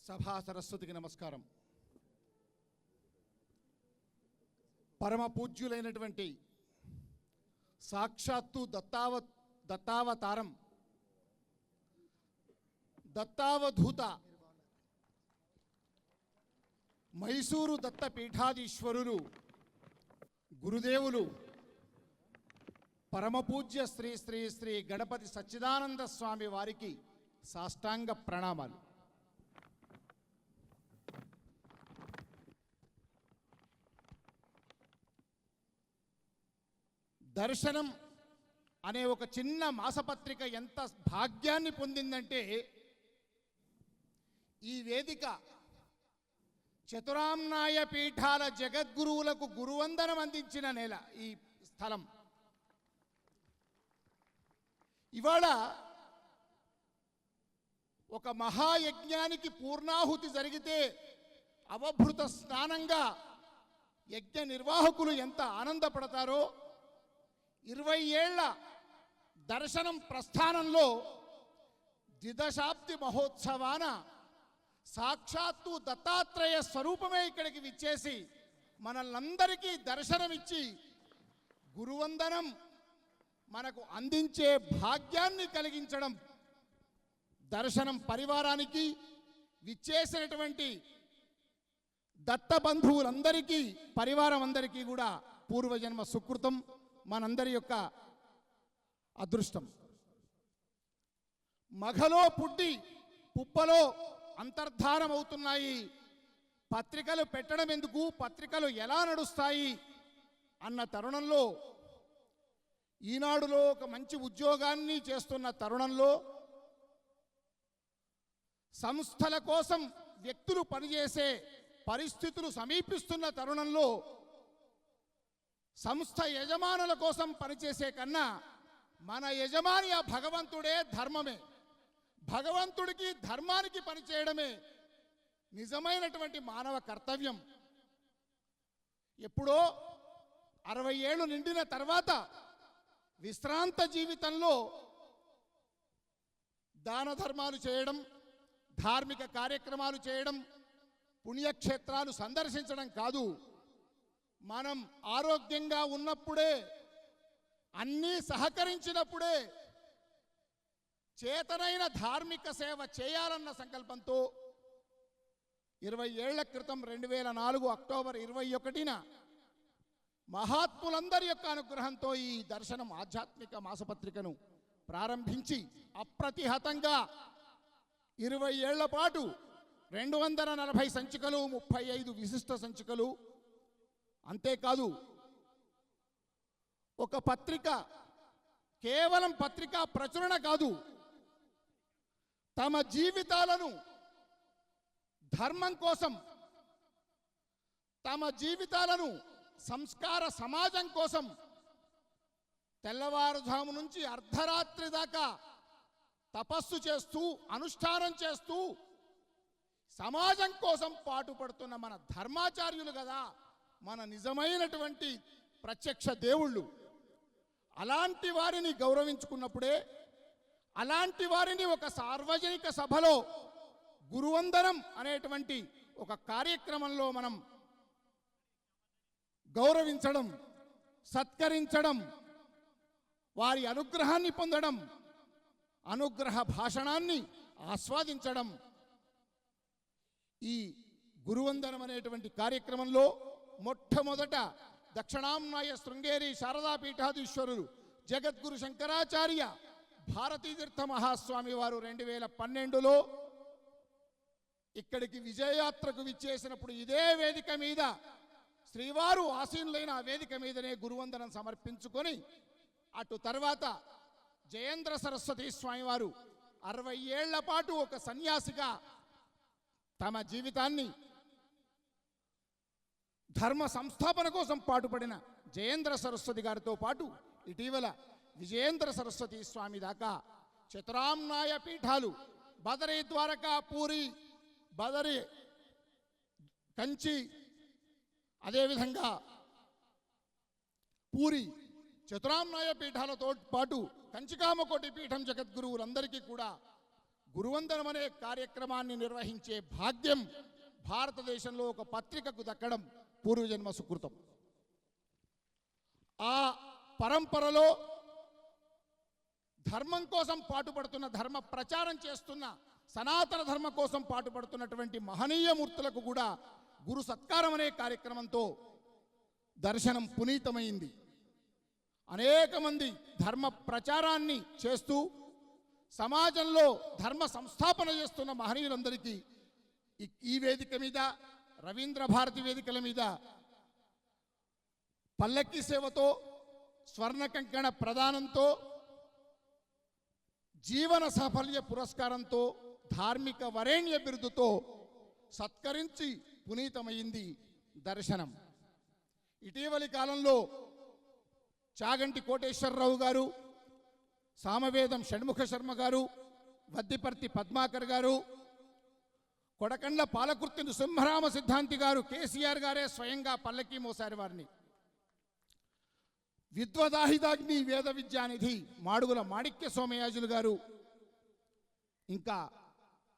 సభా సరస్వతికి నమస్కారం. పరమ పూజ్యులైనటువంటి సాక్షాత్తు దత్తావతారం దత్తావధూత మైసూరు దత్త పీఠాధీశ్వరులు గురుదేవులు పరమపూజ్య శ్రీ శ్రీ శ్రీ గణపతి సచ్చిదానంద స్వామి వారికి సాష్టాంగ ప్రణామాలు. దర్శనం అనే ఒక చిన్న మాసపత్రిక ఎంత భాగ్యాన్ని పొందిందంటే, ఈ వేదిక చతురామ్నాయ పీఠాల జగద్గురువులకు గురువందనం అందించిన నేల ఈ స్థలం. ఇవాళ ఒక మహాయజ్ఞానికి పూర్ణాహుతి జరిగితే అవభృత స్నానంగా యజ్ఞ నిర్వాహకులు ఎంత ఆనందపడతారో, 20 ఏళ్ల దర్శనం ప్రస్థానంలో ద్విదశాబ్ది మహోత్సవాన సాక్షాత్తు దత్తాత్రేయ స్వరూపమే ఇక్కడికి విచ్చేసి మనల్నందరికీ దర్శనమిచ్చి గురువందనం మనకు అందించే భాగ్యాన్ని కలిగించడం, దర్శనం పరివారానికి విచ్చేసినటువంటి దత్త బంధువులందరికీ పరివారం అందరికీ కూడా పూర్వజన్మ సుకృతం, మనందరి యొక్క అదృష్టం. మఘలో పుట్టి పుప్పలో అంతర్ధానమవుతున్నాయి, పత్రికలు పెట్టడం ఎందుకు, పత్రికలు ఎలా నడుస్తాయి అన్న తరుణంలో, ఈనాడులో ఒక మంచి ఉద్యోగాన్ని చేస్తున్న తరుణంలో, సంస్థల కోసం వ్యక్తులు పనిచేసే పరిస్థితులు సమీపిస్తున్న తరుణంలో, సంస్థ యజమానుల కోసం పనిచేసే కన్నా మన యజమాని ఆ భగవంతుడే, ధర్మమే. భగవంతుడికి ధర్మానికి పనిచేయడమే నిజమైనటువంటి మానవ కర్తవ్యం. ఎప్పుడో 60 ఏళ్ళు నిండిన తర్వాత విశ్రాంత జీవితంలో దాన ధర్మాలు చేయడం, ధార్మిక కార్యక్రమాలు చేయడం, పుణ్యక్షేత్రాలు సందర్శించడం కాదు, మనం ఆరోగ్యంగా ఉన్నప్పుడే, అన్నీ సహకరించినప్పుడే చేతనైన ధార్మిక సేవ చేయాలన్న సంకల్పంతో 20 ఏళ్ల క్రితం 2004 అక్టోబర్ 21న మహాత్ములందరి యొక్క అనుగ్రహంతో ఈ దర్శనం ఆధ్యాత్మిక మాసపత్రికను ప్రారంభించి అప్రతిహతంగా 20 ఏళ్ల పాటు 240 సంచికలు, 35 విశిష్ట సంచికలు. అంతేకాదు, ఒక పత్రిక కేవలం పత్రికా ప్రచురణ కాదు, తమ జీవితాలను ధర్మం కోసం, తమ జీవితాలను సంస్కార సమాజం కోసం తెల్లవారుజాము నుంచి అర్ధరాత్రి దాకా తపస్సు చేస్తూ, అనుష్ఠానం చేస్తూ సమాజం కోసం పాటుపడుతున్న మన ధర్మాచార్యులు కదా మన నిజమైనటువంటి ప్రత్యక్ష దేవుళ్ళు. అలాంటి వారిని గౌరవించుకున్నప్పుడే, అలాంటి వారిని ఒక సార్వజనిక సభలో గురువందనం అనేటువంటి ఒక కార్యక్రమంలో మనం గౌరవించడం, సత్కరించడం, వారి అనుగ్రహాన్ని పొందడం, అనుగ్రహ భాషణాన్ని ఆస్వాదించడం, ఈ గురువందనం అనేటువంటి కార్యక్రమంలో మొట్టమొదట దక్షిణామ్నాయ శృంగేరి శారదా పీఠాధీశ్వరులు జగద్గురు శంకరాచార్య భారతీతీర్థ మహాస్వామి వారు 2012లో ఇక్కడికి విజయయాత్రకు విచ్చేసినప్పుడు ఇదే వేదిక మీద శ్రీవారు ఆసీనులైన ఆ వేదిక మీదనే గురువందనం సమర్పించుకొని, అటు తర్వాత జయేంద్ర సరస్వతి స్వామి వారు 60 ఏళ్ల పాటు ఒక సన్యాసిగా తమ జీవితాన్ని ధర్మ సంస్థాపన కోసం పాటుపడిన జయేంద్ర సరస్వతి గారితో పాటు ఇటీవల విజయేంద్ర సరస్వతి స్వామి దాకా చతురామ్నాయ పీఠాలు బదరి, ద్వారకా, పూరి, బదరి, కంచి, అదేవిధంగా పూరి చతురామ్నాయ పీఠాలతో పాటు కంచికామకోటి పీఠం జగద్గురువులందరికీ కూడా గురువందనం అనే కార్యక్రమాన్ని నిర్వహించే భాగ్యం భారతదేశంలో ఒక పత్రికకు దక్కడం పూర్వజన్మ సుకృతం. ఆ పరంపరలో ధర్మం కోసం పాటుపడుతున్న, ధర్మ ప్రచారం చేస్తున్న, సనాతన ధర్మ కోసం పాటుపడుతున్నటువంటి మహనీయ మూర్తులకు కూడా గురు సత్కారం అనే కార్యక్రమంతో దర్శనం పునీతమైంది. అనేక మంది ధర్మ ప్రచారాన్ని చేస్తూ సమాజంలో ధర్మ సంస్థాపన చేస్తున్న మహనీయులందరికీ ఈ వేదిక మీద, రవీంద్ర భారతి వేదికల మీద పల్లకి సేవతో, స్వర్ణ కంకణ ప్రదానంతో, జీవన సాఫల్య పురస్కారంతో, ధార్మిక వరేణ్య బిరుదుతో సత్కరించి పునీతమైంది దర్శనం. ఇటీవలి కాలంలో చాగంటి కోటేశ్వరరావు గారు, సామవేదం షణ్ముఖ శర్మ గారు, వద్దిపర్తి పద్మాకర్ గారు, కొడకండ్ల పాలకుర్తి నృసింహరామ సిద్ధాంతి గారు, కేసీఆర్ గారే స్వయంగా పల్లకి మోసారి వారిని. విద్వదాహితాగ్ని వేద విద్యానిధి మాడుగుల మాణిక్య సోమయాజులు గారు, ఇంకా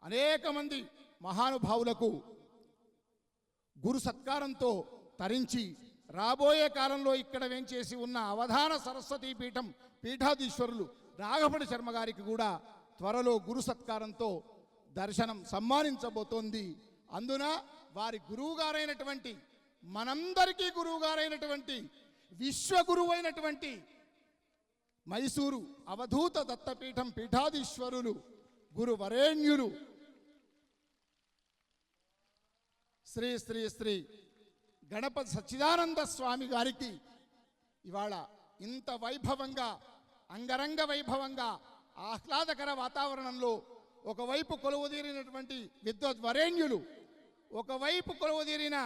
అనేక మంది మహానుభావులకు గురు సత్కారంతో తరించి రాబోయే కాలంలో ఇక్కడ వేంచేసి ఉన్న అవధాన సరస్వతీ పీఠం పీఠాధీశ్వరులు నాగపడి శర్మ గారికి కూడా త్వరలో గురు సత్కారంతో దర్శనం సమ్మానించబోతోంది. అందున వారి గురువుగారైనటువంటి, మనందరికీ గురువుగారైనటువంటి, విశ్వగురువైనటువంటి మైసూరు అవధూత దత్తపీఠం పీఠాధీశ్వరులు గురు వరేణ్యులు శ్రీ శ్రీ శ్రీ గణపతి సచ్చిదానంద స్వామి గారికి ఇవాళ ఇంత వైభవంగా, అంగరంగ వైభవంగా, ఆహ్లాదకర వాతావరణంలో ఒకవైపు కొలువుదీరినటువంటి విద్వద్వరేణ్యులు, ఒకవైపు కొలువుదీరిన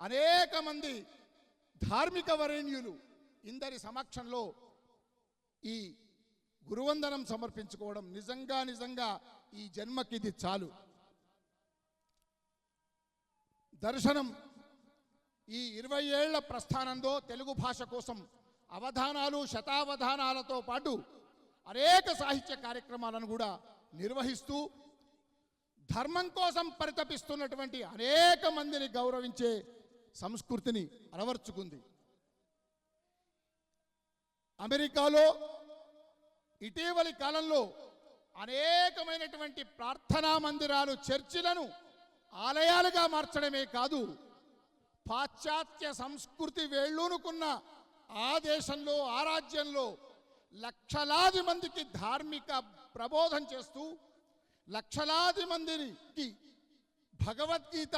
అనేక మంది ధార్మిక వరేణ్యులు, ఇందరి సమక్షంలో ఈ గురువందనం సమర్పించుకోవడం నిజంగా ఈ జన్మకిది చాలు. దర్శనం ఈ 20 ఏళ్ల ప్రస్థానంలో తెలుగు భాష కోసం అవధానాలు, శతావధానాలతో పాటు అనేక సాహిత్య కార్యక్రమాలను కూడా నిర్వహిస్తూ ధర్మం కోసం పరితపిస్తున్నటువంటి అనేక మందిని గౌరవించే సంస్కృతిని అలవర్చుకుంది. అమెరికాలో ఇటీవలి కాలంలో అనేకమైనటువంటి ప్రార్థనా మందిరాలు, చర్చిలను ఆలయాలుగా మార్చడమే కాదు, పాశ్చాత్య సంస్కృతి వేళ్ళూనుకున్న ఆ దేశంలో, ఆ రాజ్యంలో లక్షలాది మందికి ధార్మిక ప్రబోధం చేస్తూ, లక్షలాది మందికి భగవద్గీత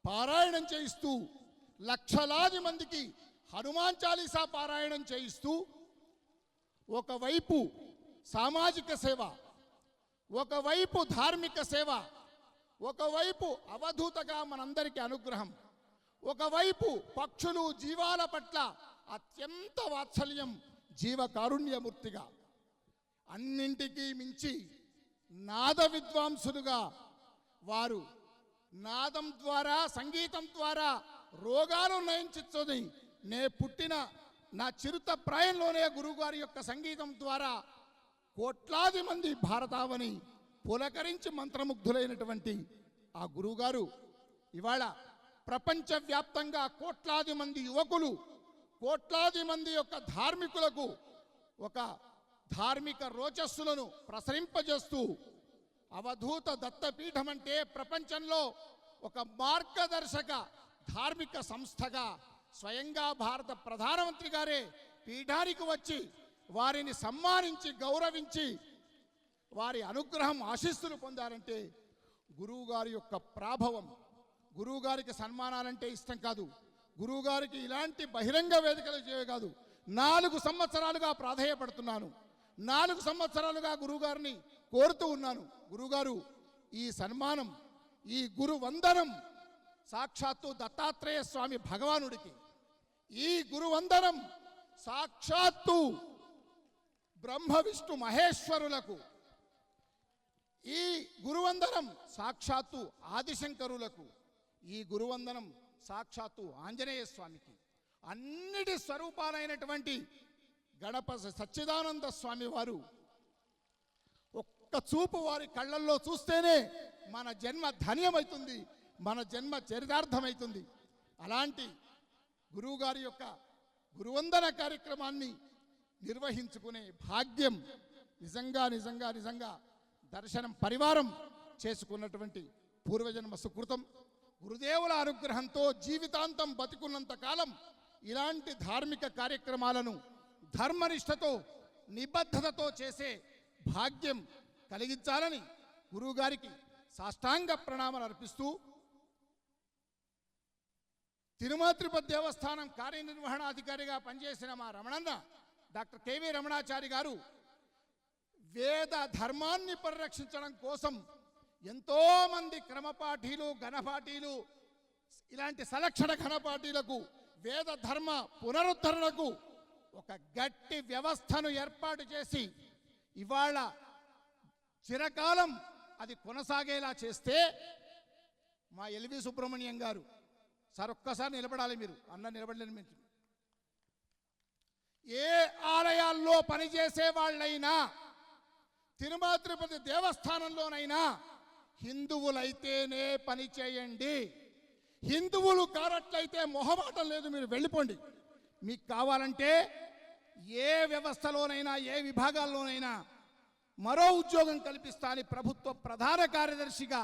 పారాయణం చేయిస్తూ, లక్షలాది మందికి హనుమాన్ చాలీసా పారాయణం చేయిస్తూ, ఒకవైపు సామాజిక సేవ, ఒకవైపు ధార్మిక సేవ, ఒకవైపు అవధూతగా మనందరికీ అనుగ్రహం, ఒకవైపు పక్షులు, జీవాల పట్ల అత్యంత వాత్సల్యం, జీవకారుణ్యమూర్తిగా, అన్నింటికీ మించి నాద విద్వాంసులుగా వారు నాదం ద్వారా, సంగీతం ద్వారా రోగాలు నయించుకొని, నే పుట్టిన నా చిరుత ప్రాయంలోనే గురువుగారి యొక్క సంగీతం ద్వారా కోట్లాది మంది భారతావని పులకరించి మంత్రముగ్ధులైనటువంటి ఆ గురువుగారు ఇవాళ ప్రపంచవ్యాప్తంగా కోట్లాది మంది యువకులు, కోట్లాది మంది యొక్క ధార్మికులకు ఒక ధార్మిక రోచస్సులను ప్రసరింపజేస్తూ, అవధూత దత్తపీఠం అంటే ప్రపంచంలో ఒక మార్గదర్శక ధార్మిక సంస్థగా స్వయంగా భారత ప్రధానమంత్రి గారే పీఠానికి వచ్చి వారిని సన్మానించి, గౌరవించి, వారి అనుగ్రహం, ఆశీస్సులు పొందారంటే గురువుగారి యొక్క ప్రాభవం. గురువుగారికి సన్మానాలంటే ఇష్టం కాదు, గురువుగారికి ఇలాంటి బహిరంగ వేదికలు చేయే కాదు. 4 సంవత్సరాలుగా ప్రాధేయపడుతున్నాను, 4 సంవత్సరాలుగా గురువుగారిని కోరుతూ ఉన్నాను. గురువుగారు, ఈ సన్మానం, ఈ గురు వందనం సాక్షాత్తు దత్తాత్రేయ స్వామి భగవానుడికి, ఈ గురువందనం సాక్షాత్తు బ్రహ్మ విష్ణు మహేశ్వరులకు, ఈ గురువందనం సాక్షాత్తు ఆదిశంకరులకు, ఈ గురువందనం సాక్షాత్తు ఆంజనేయ స్వామికి, అన్నిటి స్వరూపాలైనటువంటి గణపతి సచ్చిదానంద స్వామి వారు ఒక్క చూపు వారి కళ్ళల్లో చూస్తేనే మన జన్మ ధన్యమవుతుంది, మన జన్మ చరితార్థమవుతుంది. అలాంటి గురువుగారి యొక్క గురువందన కార్యక్రమాన్ని నిర్వహించుకునే భాగ్యం నిజంగా నిజంగా నిజంగా దర్శనం పరివారం చేసుకున్నటువంటి పూర్వజన్మ సుకృతం. గురుదేవుల అనుగ్రహంతో జీవితాంతం బతికున్నంత కాలం ఇలాంటి ధార్మిక కార్యక్రమాలను ధర్మనిష్టతో నిబద్ధతతో చేసే భాగ్యం కలిగించాలని గురువుగారికి సాష్టాంగ ప్రణామాలు అర్పిస్తూ, తిరుమల తిరుపతి దేవస్థానం కార్యనిర్వహణాధికారిగా పనిచేసిన మా రమణన్న డాక్టర్ కెవి రమణాచారి గారు వేద ధర్మాన్ని పరిరక్షించడం కోసం ఎంతోమంది క్రమపాఠీలు, ఘనపాఠీలు, ఇలాంటి సలక్షణ ఘనపాఠీలకు వేద ధర్మ పునరుద్ధరణకు ఒక గట్టి వ్యవస్థను ఏర్పాటు చేసి ఇవాళ చిరకాలం అది కొనసాగేలా చేస్తే మా ఎల్వి సుబ్రహ్మణ్యం గారు సార్ ఒక్కసారి నిలబడాలి, మీరు అన్న నిలబడలేని మీరు. ఏ ఆలయాల్లో పనిచేసే వాళ్ళైనా, తిరుమల తిరుపతి దేవస్థానంలోనైనా హిందువులైతేనే పని చేయండి, హిందువులు కానట్లయితే మొహమాటం లేదు, మీరు వెళ్ళిపోండి. మీకు కావాలంటే ఏ వ్యవస్థలోనైనా ఏ విభాగాల్లోనైనా మరో ఉద్యోగం కల్పిస్తా అని ప్రభుత్వ ప్రధాన కార్యదర్శిగా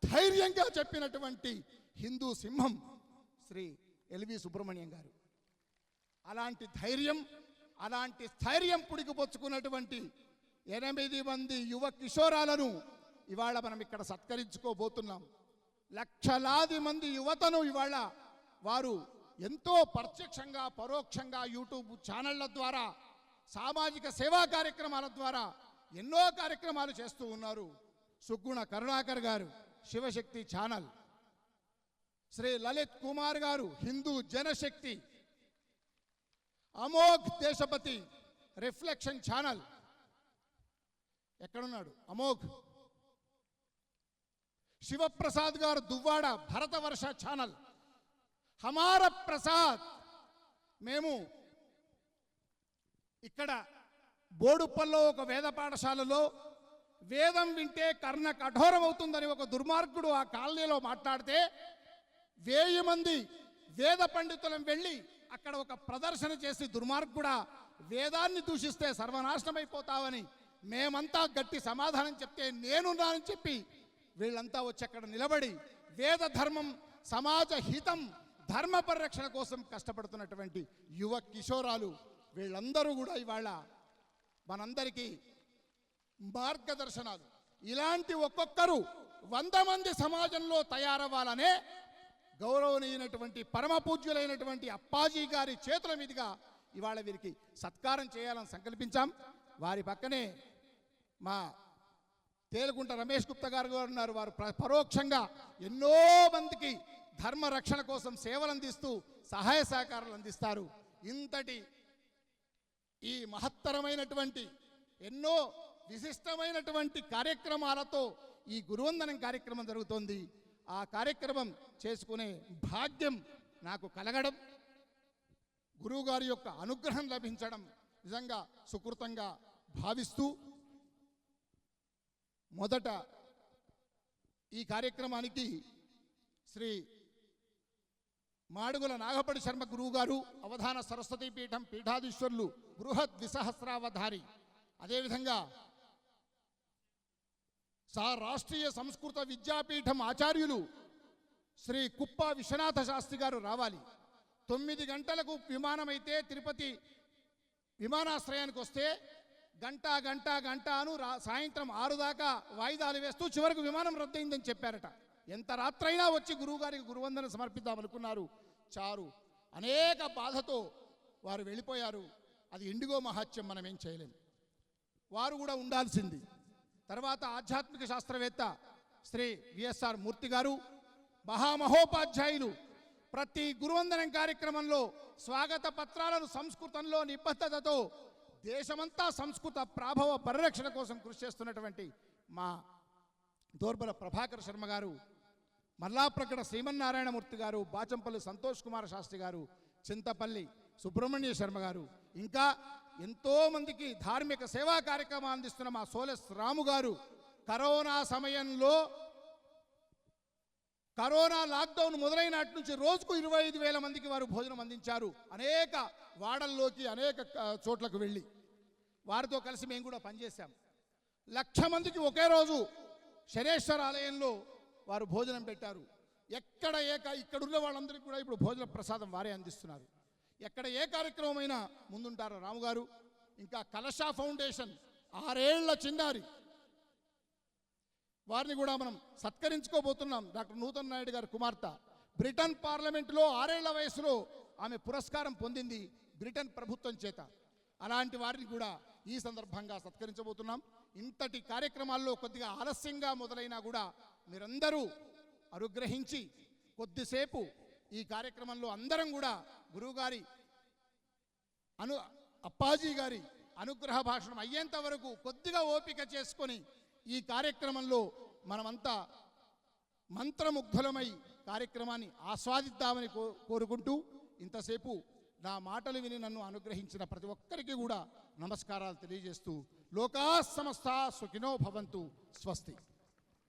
ధైర్యంగా చెప్పినటువంటి హిందూ సింహం శ్రీ ఎల్వి సుబ్రహ్మణ్యం గారు. అలాంటి ధైర్యం, అలాంటి స్థైర్యం పుడికిపొచ్చుకున్నటువంటి 8 మంది యువ కిషోరాలను ఇవాళ మనం ఇక్కడ సత్కరించుకోబోతున్నాం. లక్షలాది మంది యువతను ఇవాళ వారు ఎంతో ప్రత్యక్షంగా పరోక్షంగా యూట్యూబ్ ఛానళ్ల ద్వారా, సామాజిక సేవా కార్యక్రమాల ద్వారా ఎన్నో కార్యక్రమాలు చేస్తూ ఉన్నారు. సుగ్గుణ కరుణాకర్ గారు శివశక్తి ఛానల్, శ్రీ లలిత్ కుమార్ గారు హిందూ జనశక్తి, అమోఘ్ దేశపతి రిఫ్లెక్షన్ ఛానల్, ఎక్కడున్నాడు అమోఘ్, శివప్రసాద్ గారు దువ్వాడ భరతవర్ష ఛానల్, హమార ప్రసాద్. మేము ఇక్కడ బోడుప్పల్లో ఒక వేద పాఠశాలలో వేదం వింటే కర్ణ కఠోరం అవుతుందని ఒక దుర్మార్గుడు ఆ కాలనీలో మాట్లాడితే 1000 మంది వేద పండితులను వెళ్ళి అక్కడ ఒక ప్రదర్శన చేసి, దుర్మార్గుడా వేదాన్ని దూషిస్తే సర్వనాశనమైపోతావని మేమంతా గట్టి సమాధానం చెప్తే నేనున్నానని చెప్పి వీళ్ళంతా వచ్చి అక్కడ నిలబడి వేద ధర్మం, సమాజ హితం, ధర్మ పరిరక్షణ కోసం కష్టపడుతున్నటువంటి యువ కిషోరాలు వీళ్ళందరూ కూడా ఇవాళ మనందరికీ మార్గదర్శనాలు. ఇలాంటి ఒక్కొక్కరు 100 మంది సమాజంలో తయారవ్వాలనే గౌరవనీయమైనటువంటి పరమ పూజ్యులైనటువంటి అప్పాజీ గారి చేతుల మీదుగా ఇవాళ వీరికి సత్కారం చేయాలని సంకల్పించాం. వారి పక్కనే మా తేలుగుంట రమేష్ గుప్తా గారు ఉన్నారు. వారు పరోక్షంగా ఎన్నో మందికి ధర్మ రక్షణ కోసం సేవలు అందిస్తూ సహాయ సహకారాలు అందిస్తారు. ఇంతటి ఈ మహత్తరమైనటువంటి ఎన్నో విశిష్టమైనటువంటి కార్యక్రమాలతో ఈ గురువందనం కార్యక్రమం జరుగుతోంది. ఆ కార్యక్రమం చేసుకునే భాగ్యం నాకు కలగడం, గురువుగారి యొక్క అనుగ్రహం లభించడం నిజంగా సుకృతంగా భావిస్తూ, మొదట ఈ కార్యక్రమానికి శ్రీ మాడుగుల నాగపడి శర్మ గురువు గారు, అవధాన సరస్వతీ పీఠం పీఠాధీశ్వరులు బృహద్ ద్విసహస్రావధారి, అదేవిధంగా రాష్ట్రీయ సంస్కృత విద్యాపీఠం ఆచార్యులు శ్రీ కుప్ప విశ్వనాథ శాస్త్రి గారు రావాలి. 9 గంటలకు విమానమైతే తిరుపతి విమానాశ్రయానికి వస్తే గంట అను సాయంత్రం 6 దాకా వాయిదాలు వేస్తూ చివరకు విమానం రద్దయిందని చెప్పారట. ఎంత రాత్రైనా వచ్చి గురువుగారికి గురువందన సమర్పిద్దామనుకున్నారు. చారు అనేక బాధతో వారు వెళ్ళిపోయారు. అది ఇండిగో మహాత్యం, మనం ఏం చేయలేం. వారు కూడా ఉండాల్సింది. తర్వాత ఆధ్యాత్మిక శాస్త్రవేత్త శ్రీ విఎస్ఆర్ మూర్తి గారు, మహామహోపాధ్యాయులు, ప్రతి గురువందనం కార్యక్రమంలో స్వాగత పత్రాలను సంస్కృతంలో నిబద్ధతతో దేశమంతా సంస్కృత ప్రాభవ పరిరక్షణ కోసం కృషి చేస్తున్నటువంటి మా దోర్బల ప్రభాకర్ శర్మ గారు, మల్లాప్రగడ శ్రీమన్నారాయణమూర్తి గారు, బాచంపల్లి సంతోష్ కుమార్ శాస్త్రి గారు, చింతపల్లి సుబ్రహ్మణ్య శర్మ గారు, ఇంకా ఎంతో మందికి ధార్మిక సేవా కార్యక్రమాలు అందిస్తున్న మా సోలెస్ రాము గారు కరోనా సమయంలో కరోనా లాక్డౌన్ మొదలైనటి నుంచి రోజుకు 25,000 మందికి వారు భోజనం అందించారు. అనేక వాడల్లోకి అనేక చోట్లకు వెళ్ళి వారితో కలిసి మేము కూడా పనిచేశాం. 1,00,000 మందికి ఒకే రోజు శనేశ్వర ఆలయంలో వారు భోజనం పెట్టారు. ఇక్కడున్న వాళ్ళందరికీ కూడా ఇప్పుడు భోజన ప్రసాదం వారే అందిస్తున్నారు. ఎక్కడ ఏ కార్యక్రమమైనా ముందుంటారు రాము గారు. ఇంకా కలశా ఫౌండేషన్ 6 ఏళ్ల చిన్నారి వారిని కూడా మనం సత్కరించుకోబోతున్నాం. డాక్టర్ నూతన్ నాయుడు గారి కుమార్తె బ్రిటన్ పార్లమెంటులో 6 ఏళ్ల వయసులో ఆమె పురస్కారం పొందింది బ్రిటన్ ప్రభుత్వం చేత. అలాంటి వారిని కూడా ఈ సందర్భంగా సత్కరించబోతున్నాం. ఇంతటి కార్యక్రమాల్లో కొద్దిగా ఆలస్యంగా మొదలైనా కూడా మీరందరూ అనుగ్రహించి కొద్దిసేపు ఈ కార్యక్రమంలో అందరం కూడా గురువుగారి అప్పాజీ గారి అనుగ్రహ భాషణం అయ్యేంత వరకు కొద్దిగా ఓపిక చేసుకొని ఈ కార్యక్రమంలో మనమంతా మంత్రముగ్ధులమై కార్యక్రమాన్ని ఆస్వాదిద్దామని కోరుకుంటూ ఇంతసేపు నా మాటలు విని నన్ను అనుగ్రహించిన ప్రతి ఒక్కరికి కూడా నమస్కారాలు తెలియజేస్తూ లోకా సమస్తా సుఖినో భవంతు. స్వస్తి.